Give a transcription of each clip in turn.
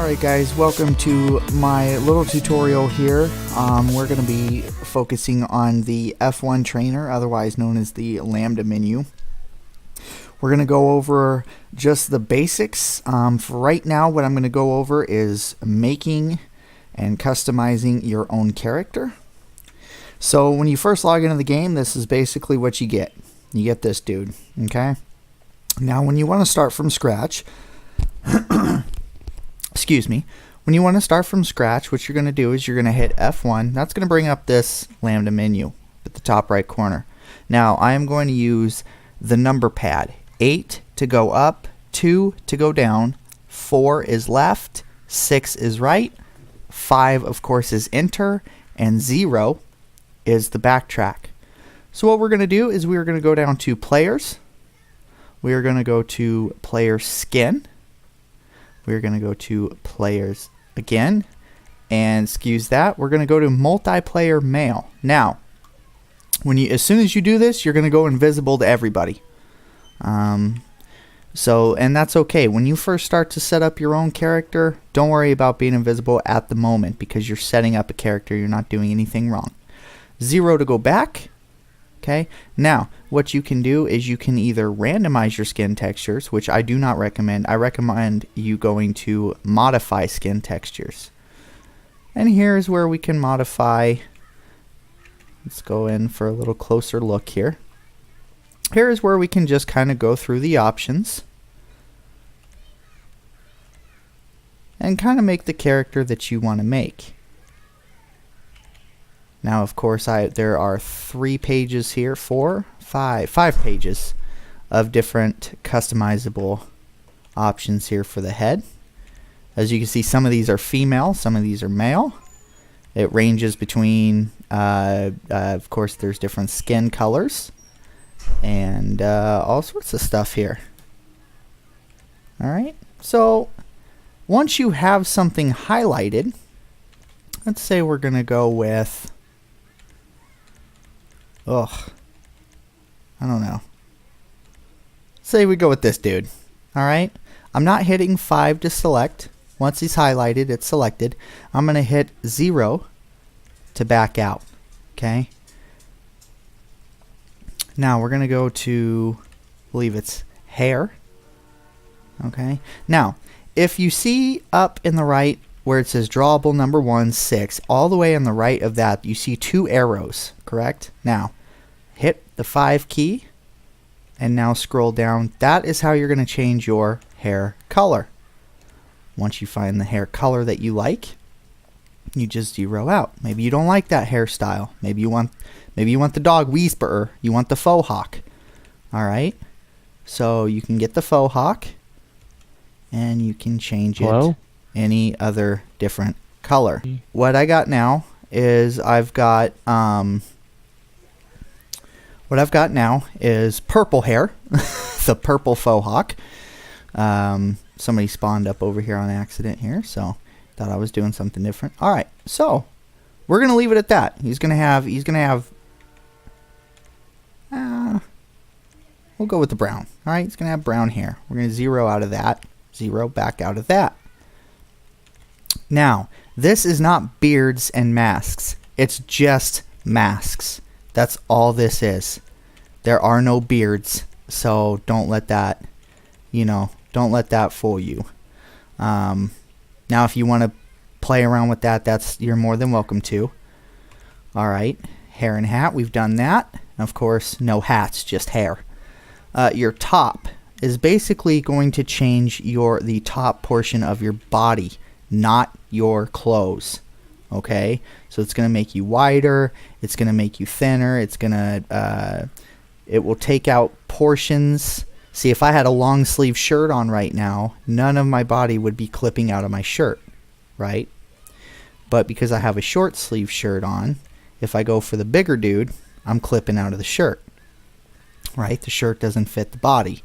Alright guys, welcome to my little tutorial here. We're going to be focusing on the F1 trainer, otherwise known as the LAMBDA menu. We're going to go over just the basics. For right now, what I'm going to go over is making and customizing your own character. So when you first log into the game, this is basically what you get. You get this dude, okay? Now when you want to start from scratch, excuse me, when you want to start from scratch, what you're going to do is you're going to hit F1. That's going to bring up this LAMBDA menu at the top right corner. Now I am going to use the number pad. 8 to go up, 2 to go down, 4 is left, 6 is right, 5 of course is enter, and 0 is the backtrack. So what we're going to do is we are going to go down to players. We are going to go to player skin. We're going to go to players again, and excuse that, we're going to go to multiplayer male. Now, as soon as you do this, you're going to go invisible to everybody. And that's okay. When you first start to set up your own character, don't worry about being invisible at the moment because you're setting up a character. You're not doing anything wrong. 0 to go back. Okay, now what you can do is you can either randomize your skin textures, which I do not recommend. I recommend you going to modify skin textures. And here's where we can modify. Let's go in for a little closer look here. Here's where we can just kind of go through the options and kind of make the character that you want to make. Now, of course, there are 3 pages here, 5 pages of different customizable options here for the head. As you can see, some of these are female, some of these are male. It ranges between, of course, there's different skin colors and all sorts of stuff here. All right, so once you have something highlighted, let's say we're going to go with, I don't know. Say we go with this dude. Alright. I'm not hitting 5 to select. Once he's highlighted, it's selected. I'm going to hit 0 to back out. Okay. Now we're going to go to, I believe it's hair. Okay. Now, if you see up in the right where it says drawable number 1, 6, all the way on the right of that, you see 2 arrows, correct? Now, hit the 5 key and now scroll down. That is how you're going to change your hair color. Once you find the hair color that you like, you just 0 out. Maybe you don't like that hairstyle. Maybe you want the dog whisperer. You want the faux hawk. All right. So you can get the faux hawk and you can change it any other different color. What I got now is I've got purple hair, the purple faux hawk. Somebody spawned up over here on accident here, so thought I was doing something different. All right, so we're gonna leave it at that. He's gonna have. We'll go with the brown. All right, he's gonna have brown hair. We're gonna 0 out of that. 0 back out of that. Now, this is not beards and masks. It's just masks. That's all this is. There are no beards, so don't let that, don't let that fool you. Now, if you want to play around with that, you're more than welcome to. All right, hair and hat, we've done that. Of course, no hats, just hair. Your top is basically going to change the top portion of your body, not your clothes. Okay, so it's going to make you wider, it's going to make you thinner, it will take out portions. See, if I had a long sleeve shirt on right now, none of my body would be clipping out of my shirt, right? But because I have a short sleeve shirt on, if I go for the bigger dude, I'm clipping out of the shirt, right? The shirt doesn't fit the body.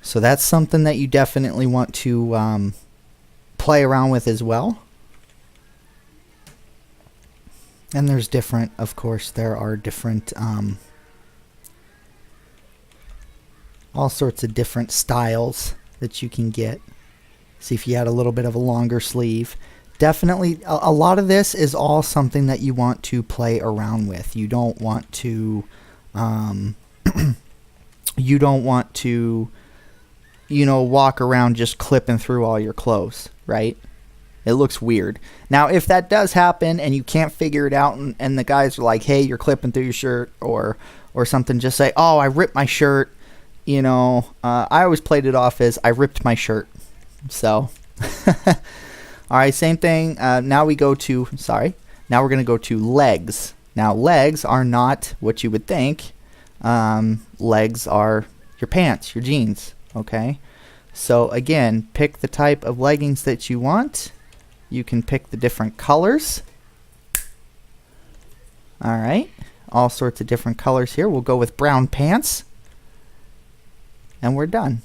So that's something that you definitely want to play around with as well. And there's different, of course, there are different, all sorts of different styles that you can get. See if you had a little bit of a longer sleeve. Definitely, a lot of this is all something that you want to play around with. You don't want to, you don't want to, you know, walk around just clipping through all your clothes, right? It looks weird. Now, if that does happen and you can't figure it out, and the guys are like, hey, you're clipping through your shirt or something, just say, oh, I ripped my shirt. You know, I always played it off as I ripped my shirt. So, all right, same thing. Now we go to, now we're going to go to legs. Now, legs are not what you would think. Legs are your pants, your jeans, okay? So, again, pick the type of leggings that you want. You can pick the different colors. All right, all sorts of different colors here. We'll go with brown pants. And we're done.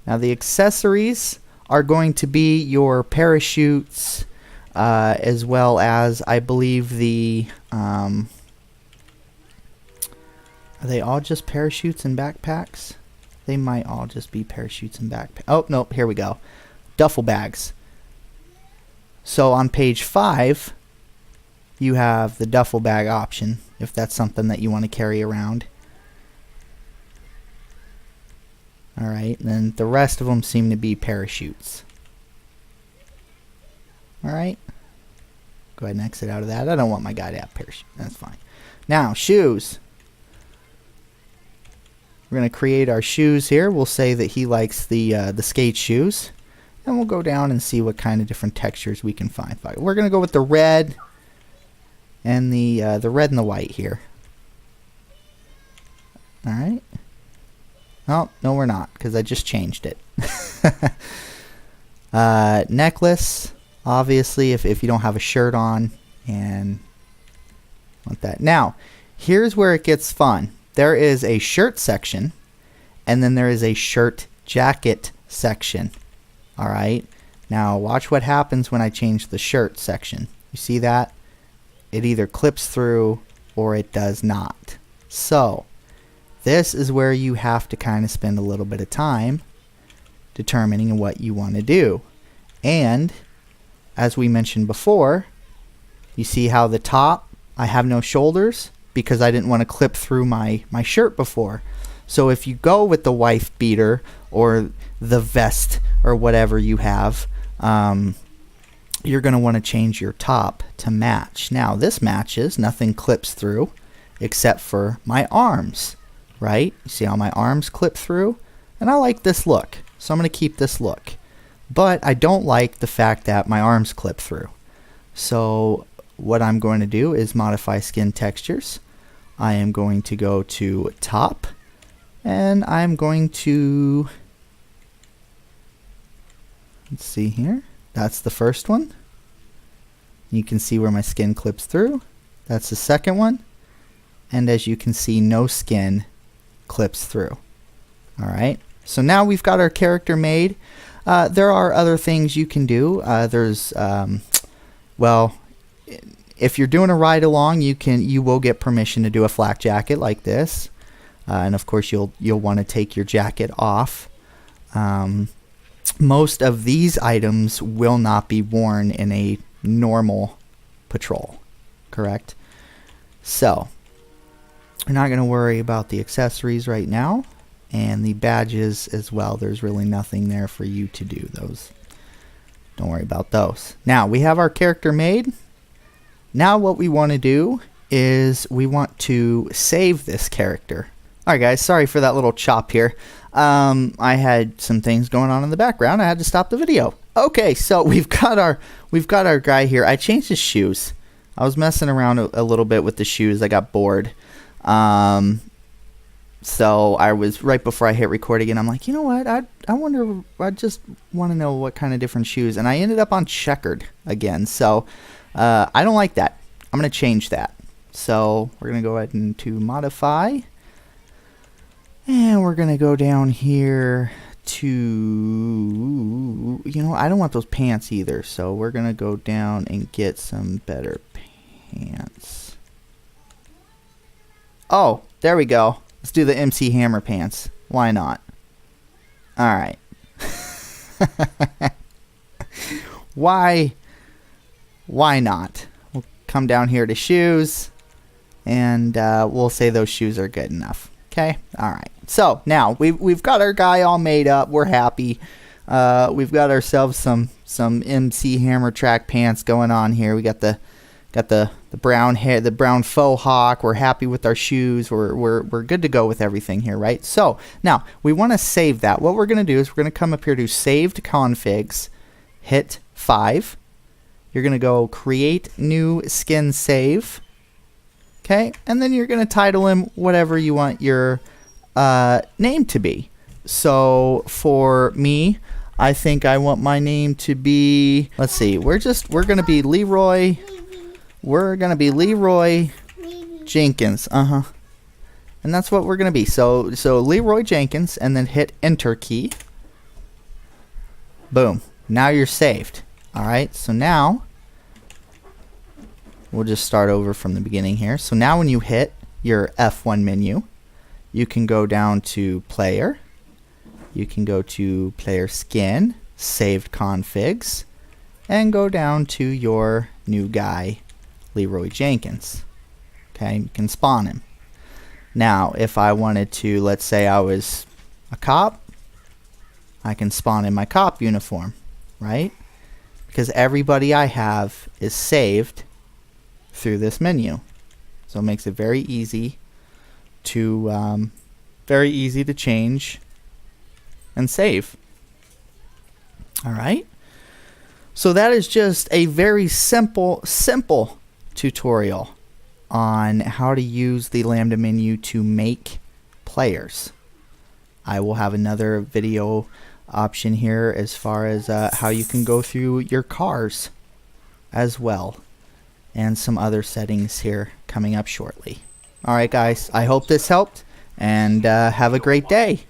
Now the accessories are going to be your parachutes, as well as, I believe, the, are they all just parachutes and backpacks? They might all just be parachutes and backpacks. Oh, no, here we go. Duffel bags. So on page 5, you have the duffel bag option, if that's something that you want to carry around. All right, and then the rest of them seem to be parachutes. All right, go ahead and exit out of that. I don't want my guy to have parachute. That's fine. Now, shoes. We're going to create our shoes here. We'll say that he likes the skate shoes. And we'll go down and see what kind of different textures we can find. We're going to go with the red and the red and the white here. All right. Oh, no, we're not, because I just changed it. Necklace, obviously, if you don't have a shirt on and want that. Now, here's where it gets fun. There is a shirt section, and then there is a shirt jacket section. All right. Now, watch what happens when I change the shirt section. You see that? It either clips through or it does not. So, this is where you have to kind of spend a little bit of time determining what you want to do. And as we mentioned before, you see how the top, I have no shoulders because I didn't want to clip through my shirt before. So if you go with the wife beater or the vest or whatever you have, you're going to want to change your top to match. Now this matches, nothing clips through except for my arms. Right? You see how my arms clip through? And I like this look, so I'm going to keep this look. But I don't like the fact that my arms clip through. So what I'm going to do is modify skin textures. I am going to go to top, and I'm going to, let's see here. That's the first one. You can see where my skin clips through. That's the second one. And as you can see, no skin clips through. All right, so now we've got our character made. There are other things you can do. Well, if you're doing a ride along, you will get permission to do a flak jacket like this, and of course you'll want to take your jacket off. Most of these items will not be worn in a normal patrol, correct? So we're not going to worry about the accessories right now, and the badges as well. There's really nothing there for you to do those. Don't worry about those. Now we have our character made. Now what we want to do is we want to save this character. Alright guys, sorry for that little chop here. I had some things going on in the background. I had to stop the video. Okay, so we've got our guy here. I changed his shoes. I was messing around a little bit with the shoes. I got bored. So I was right before I hit record again. I'm like, you know what? I wonder. I just want to know what kind of different shoes. And I ended up on checkered again. So I don't like that. I'm gonna change that. So we're gonna go ahead and to modify, and we're gonna go down here to, you know, I don't want those pants either. So we're gonna go down and get some better pants. Oh, there we go. Let's do the MC Hammer pants. Why not? Alright. Why not? We'll come down here to shoes, and we'll say those shoes are good enough. Okay, all right. So now we've got our guy all made up. We're happy. We've got ourselves some MC Hammer track pants going on here. We got the brown hair, the brown faux hawk. We're happy with our shoes. We're good to go with everything here, right? So now we want to save that. What we're going to do is we're going to come up here to saved configs, hit 5. You're going to go create new skin save. Okay, and then you're going to title him whatever you want your name to be. So for me, I think I want my name to be, let's see, we're going to be Leroy. We're going to be Leroy Jenkins. And that's what we're going to be. So Leroy Jenkins, and then hit enter key. Boom. Now you're saved. All right. So now we'll just start over from the beginning here. So now when you hit your F1 menu, you can go down to player. You can go to player skin, saved configs, and go down to your new guy, Leroy Jenkins. Okay, you can spawn him. Now, if I wanted to, let's say I was a cop, I can spawn in my cop uniform, right? Because everybody I have is saved through this menu. So it makes it very easy to change and save. All right. So that is just a very simple tutorial on how to use the Lambda menu to make players. I will have another video option here as far as how you can go through your cars as well, and some other settings here coming up shortly. All right, guys, I hope this helped, and have a great day.